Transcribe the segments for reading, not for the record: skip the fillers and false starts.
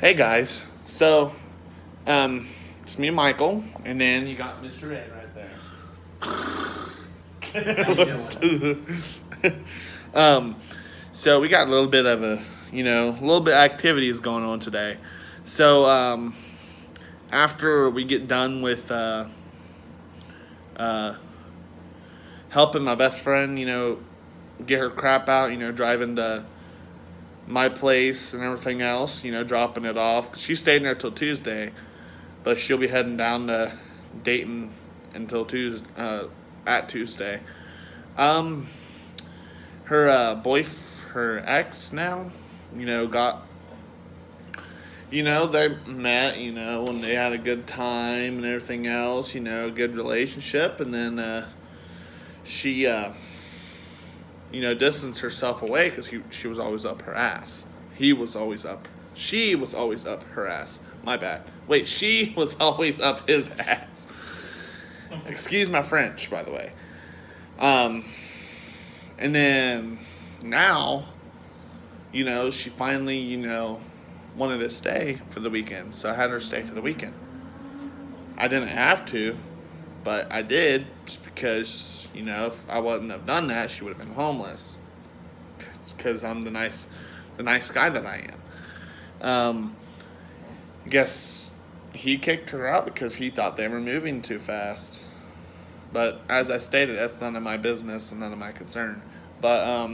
Hey guys, so it's me and Michael, and then you got Mr. Ed How you doing? right there. So we got a little bit of a little bit of activities going on today. So after we get done with uh, helping my best friend, get her crap out, driving to my place and everything else, dropping it off. 'Cause she's staying there till Tuesday, but she'll be heading down to Dayton until Tuesday. At Tuesday, um, her ex now, got, they met, and they had a good time and everything else, good relationship, and then she, distanced herself away because she was always up her ass. She was always up her ass. My bad. Wait, she was always up his ass. Excuse my French, by the way. Um, and then now, she finally, wanted to stay for the weekend. So I had her stay for the weekend. I didn't have to, but I did just because, if I wouldn't have done that, she would have been homeless. It's because I'm the nice guy that I am. I guess he kicked her out because he thought they were moving too fast. But as I stated, that's none of my business and none of my concern. But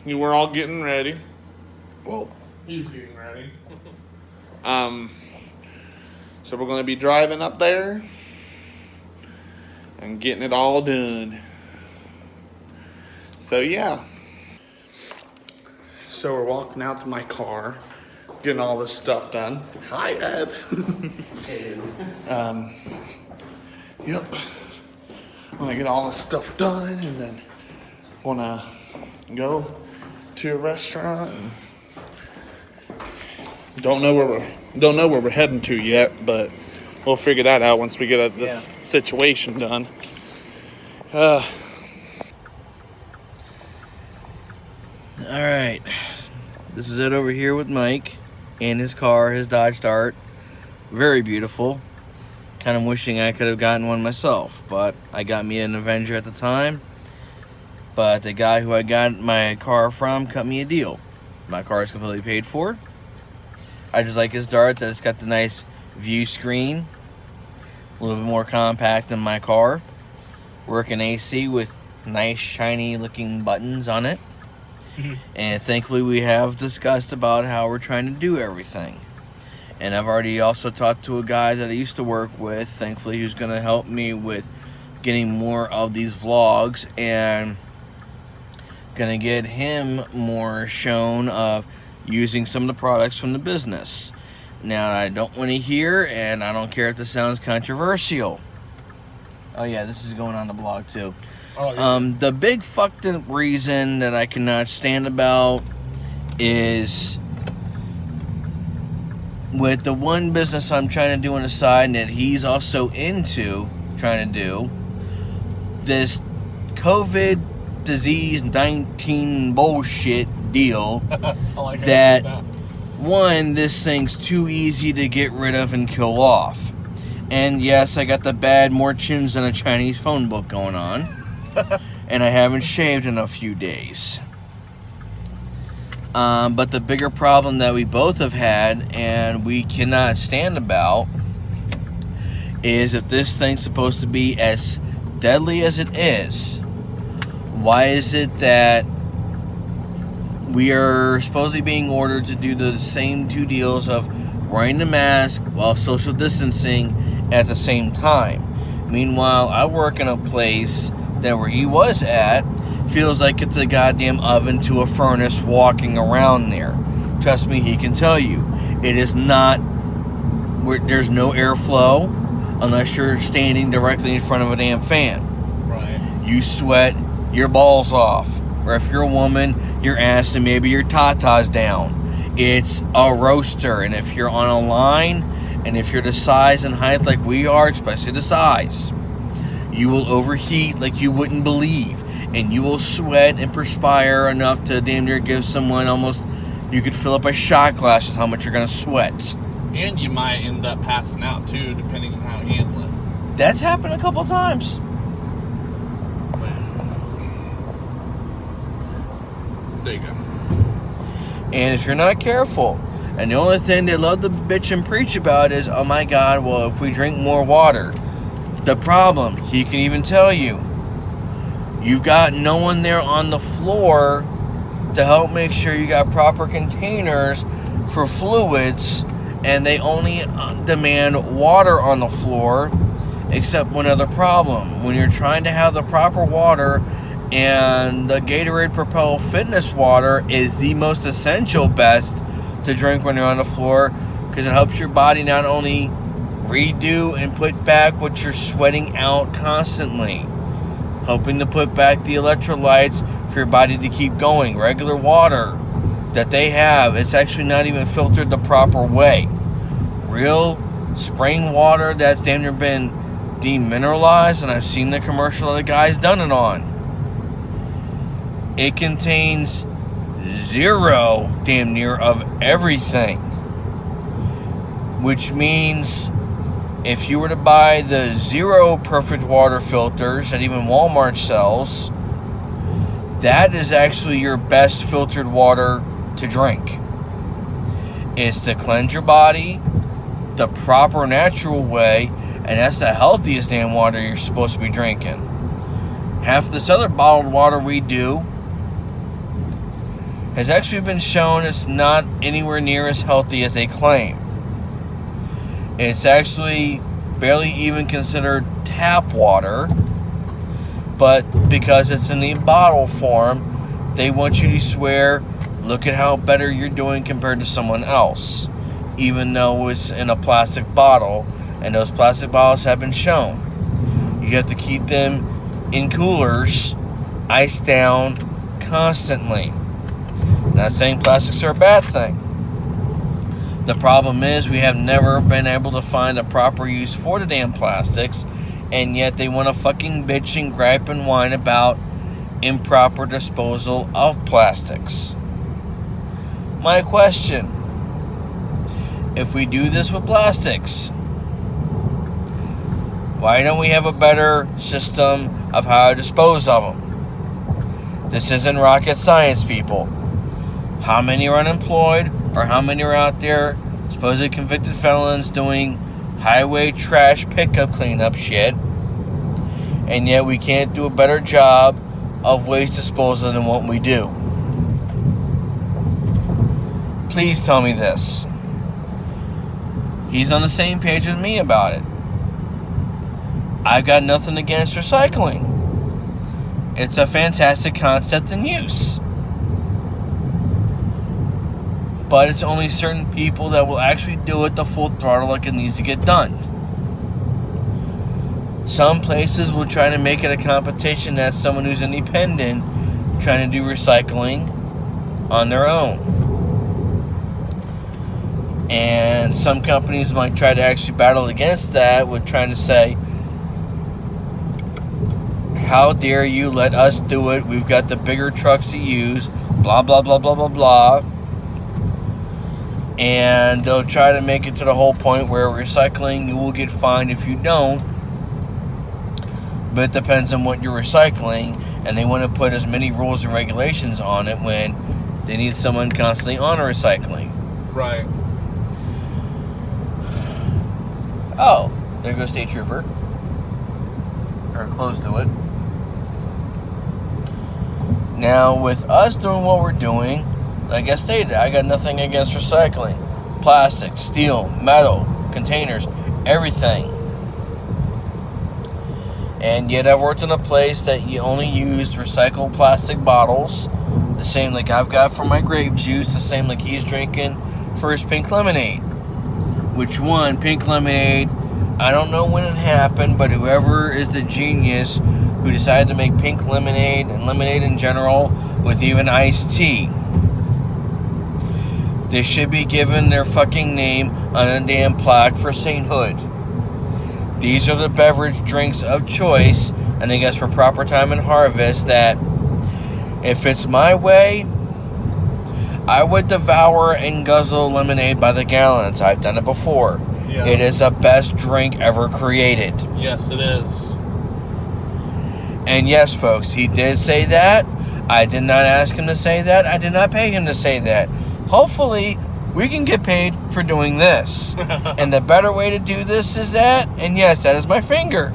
we're all getting ready. Well, he's getting ready. So we're gonna be driving up there and getting it all done. So yeah. So we're walking out to my car, getting all this stuff done. Hi, Ed. Yep. I'm gonna get all this stuff done, and then wanna go to a restaurant. And don't know where we're heading to yet, but we'll figure that out once we get this situation done. All right, this is it over here with Mike in his car, his Dodge Dart. Very beautiful. Kind of wishing I could have gotten one myself, but I got me an Avenger at the time. But the guy who I got my car from cut me a deal. My car is completely paid for. I just like his Dart that it's got the nice view screen, a little bit more compact than my car. Working AC with nice shiny looking buttons on it. And thankfully we have discussed about how we're trying to do everything. And I've already also talked to a guy that I used to work with, thankfully, who's going to help me with getting more of these vlogs and going to get him more shown of using some of the products from the business. Now, I don't want to hear, and I don't care if this sounds controversial. Oh yeah, this is going on the blog too. Oh, yeah. The big fucked up reason that I cannot stand about is with the one business I'm trying to do on the side and that he's also into trying to do, this COVID disease 19 bullshit deal that one, this thing's too easy to get rid of and kill off. And yes, I got the bad more chins than a Chinese phone book going on. And I haven't shaved in a few days. But the bigger problem that we both have had and we cannot stand about is if this thing's supposed to be as deadly as it is, why is it that we are supposedly being ordered to do the same two deals of wearing the mask while social distancing at the same time? Meanwhile, I work in a place that where he was at feels like it's a goddamn oven to a furnace walking around there. Trust me, he can tell you. It is not, there's no airflow unless you're standing directly in front of a damn fan. Right. You sweat your balls off. Or if you're a woman, your ass and maybe your tatas down. It's a roaster. And if you're on a line, and if you're the size and height like we are, especially the size, you will overheat like you wouldn't believe. And you will sweat and perspire enough to damn near give someone almost You could fill up a shot glass with how much you're going to sweat. And you might end up passing out too, depending on how you handle it. That's happened a couple times. There you go. And if you're not careful, and the only thing they love to bitch and preach about is, oh my God, well, if we drink more water. The problem, he can even tell you, you've got no one there on the floor to help make sure you got proper containers for fluids, and they only demand water on the floor, except one other problem. When you're trying to have the proper water, and the Gatorade Propel Fitness water is the most essential best to drink when you're on the floor, because it helps your body not only redo and put back what you're sweating out constantly, helping to put back the electrolytes for your body to keep going. Regular water that they have, it's actually not even filtered the proper way. Real spring water that's damn near been demineralized, and I've seen the commercial that the guy's done it on. It contains zero, damn near, of everything. Which means if you were to buy the zero perfect water filters that even Walmart sells, that is actually your best filtered water to drink. It's to cleanse your body the proper natural way, and that's the healthiest damn water you're supposed to be drinking. Half this other bottled water we do has actually been shown it's not anywhere near as healthy as they claim. It's actually barely even considered tap water, but because it's in the bottle form, they want you to swear, look at how better you're doing compared to someone else, even though it's in a plastic bottle, and those plastic bottles have been shown. You have to keep them in coolers, iced down constantly. Not saying plastics are a bad thing. The problem is we have never been able to find a proper use for the damn plastics, and yet they want to fucking bitch and gripe and whine about improper disposal of plastics. My question, if we do this with plastics, why don't we have a better system of how to dispose of them? This isn't rocket science, people. How many are unemployed, or how many are out there, supposedly convicted felons, doing highway trash pickup cleanup shit, and yet we can't do a better job of waste disposal than what we do? Please tell me this. He's on the same page with me about it. I've got nothing against recycling. It's a fantastic concept and use. But it's only certain people that will actually do it the full throttle like it needs to get done. Some places will try to make it a competition that's someone who's independent trying to do recycling on their own. And some companies might try to actually battle against that with trying to say, how dare you let us do it? We've got the bigger trucks to use, blah, blah, blah, blah, blah, blah. And they'll try to make it to the whole point where recycling, you will get fined if you don't. But it depends on what you're recycling, and they want to put as many rules and regulations on it when they need someone constantly on recycling. Right. Oh, there goes State Trooper. Or close to it. Now, with us doing what we're doing, like I stated, I got nothing against recycling. Plastic, steel, metal, containers, everything. And yet I've worked in a place that you only use recycled plastic bottles. The same like I've got for my grape juice. The same like he's drinking for his pink lemonade. Which one? Pink lemonade. I don't know when it happened, but whoever is the genius who decided to make pink lemonade and lemonade in general with even iced tea, they should be given their fucking name on a damn plaque for sainthood. These are the beverage drinks of choice, and I guess for proper time and harvest, that if it's my way, I would devour and guzzle lemonade by the gallons. I've done it before. Yeah. It is the best drink ever created. Yes, it is. And yes, folks, he did say that. I did not ask him to say that. I did not pay him to say that. Hopefully, we can get paid for doing this. And the better way to do this is that, and yes, that is my finger.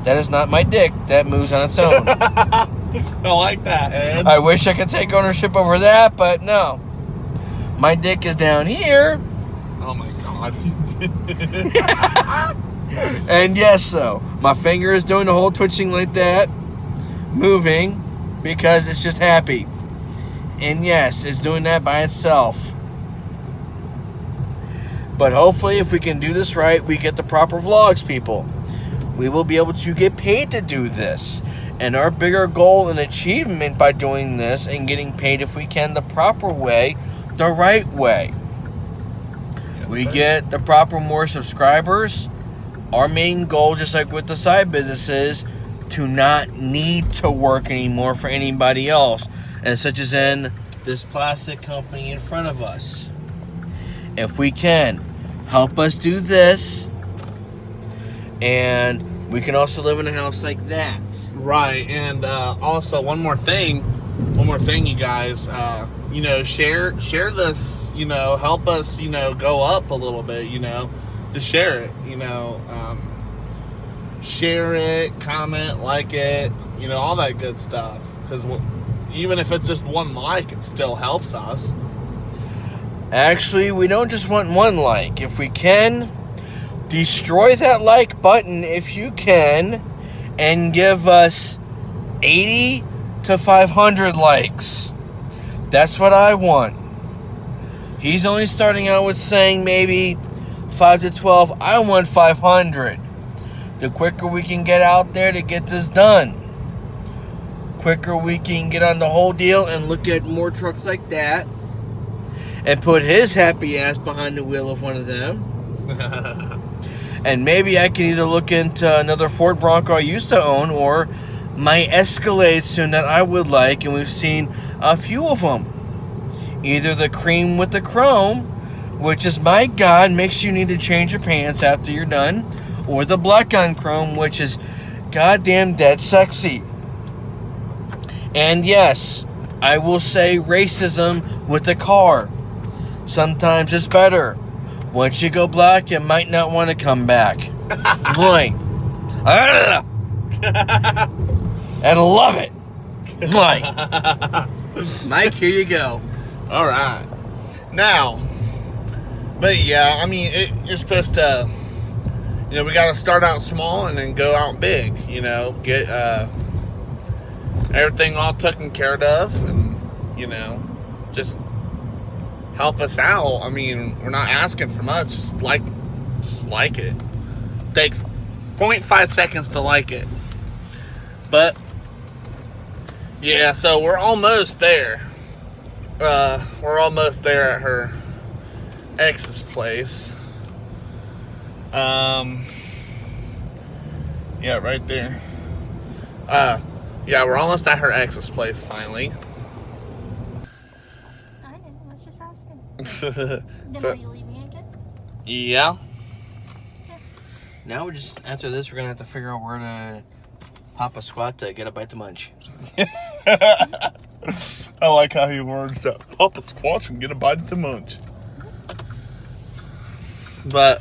That is not my dick. That moves on its own. I like that, Ed. I wish I could take ownership over that, but no. My dick is down here. Oh my god. And yes, so my finger is doing the whole twitching like that, moving, because it's just happy. And yes, it's doing that by itself. But hopefully, if we can do this right, we get the proper vlogs, people. We will be able to get paid to do this. And our bigger goal and achievement by doing this and getting paid, if we can, the proper way, the right way. Yes, We sir. get the proper more subscribers. Our main goal, just like with the side businesses, to not need to work anymore for anybody else. And such as in this plastic company in front of us. If we can, help us do this. And we can also live in a house like that. Right, and also one more thing, you guys. Share this. Help us. Go up a little bit. To share it. Share it, comment, like it. All that good stuff. Because even if it's just one like, it still helps us. Actually, we don't just want one like. If we can, destroy that like button if you can, and give us 80 to 500 likes. That's what I want. He's only starting out with saying maybe 5 to 12. I want 500. The quicker we can get out there to get this done, quicker we can get on the whole deal and look at more trucks like that and put his happy ass behind the wheel of one of them. And maybe I can either look into another Ford Bronco I used to own, or my Escalade soon that I would like, and we've seen a few of them. Either the cream with the chrome, which is, my God, makes you need to change your pants after you're done, or the black on chrome, which is goddamn dead sexy. And yes, I will say racism with the car. Sometimes it's better. Once you go black, you might not want to come back. Boy. And love it. Boy. Mike, here you go. All right. Now, but yeah, you're supposed to, we got to start out small and then go out big, get everything all taken care of and, just help us out. We're not asking for much. Just like it. Takes 0.5 seconds to like it. But yeah, so we're almost there. We're almost there at her ex's place. Yeah, right there. Yeah, we're almost at her ex's place finally. I didn't. I was just asking. So, Then are you leaving again? yeah. Now after this, we're going to have to figure out where to hop a squat to get a bite to munch. I like how he words that. Pop a squash and get a bite to munch. But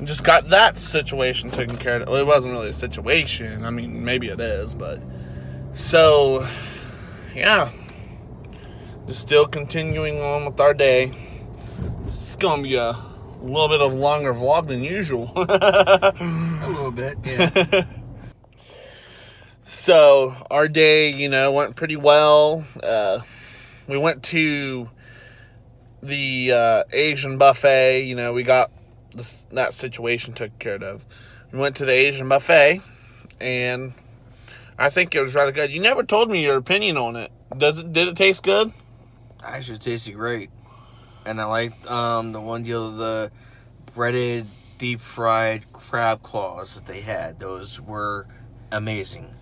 just got that situation taken care of. Well, it wasn't really a situation. Maybe it is, but so yeah. Just still continuing on with our day. It's gonna be a little bit of longer vlog than usual. A little bit, yeah. So our day, went pretty well. We went to the Asian buffet. We got that situation taken care of. We went to the Asian buffet, and I think it was rather good. You never told me your opinion on it. Did it taste good? Actually, it tasted great. And I liked the one deal of the breaded, deep-fried crab claws that they had. Those were amazing.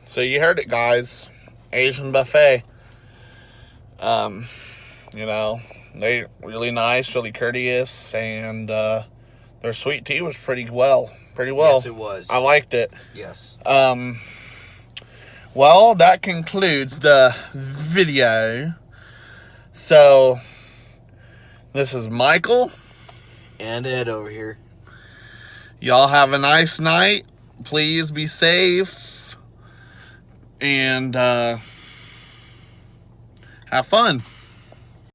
So you heard it, guys. Asian buffet. You know, they really nice, really courteous, and their sweet tea was pretty well. Yes, it was. I liked it. Yes. Well, that concludes the video. So, this is Michael. And Ed over here. Y'all have a nice night. Please be safe. And have fun.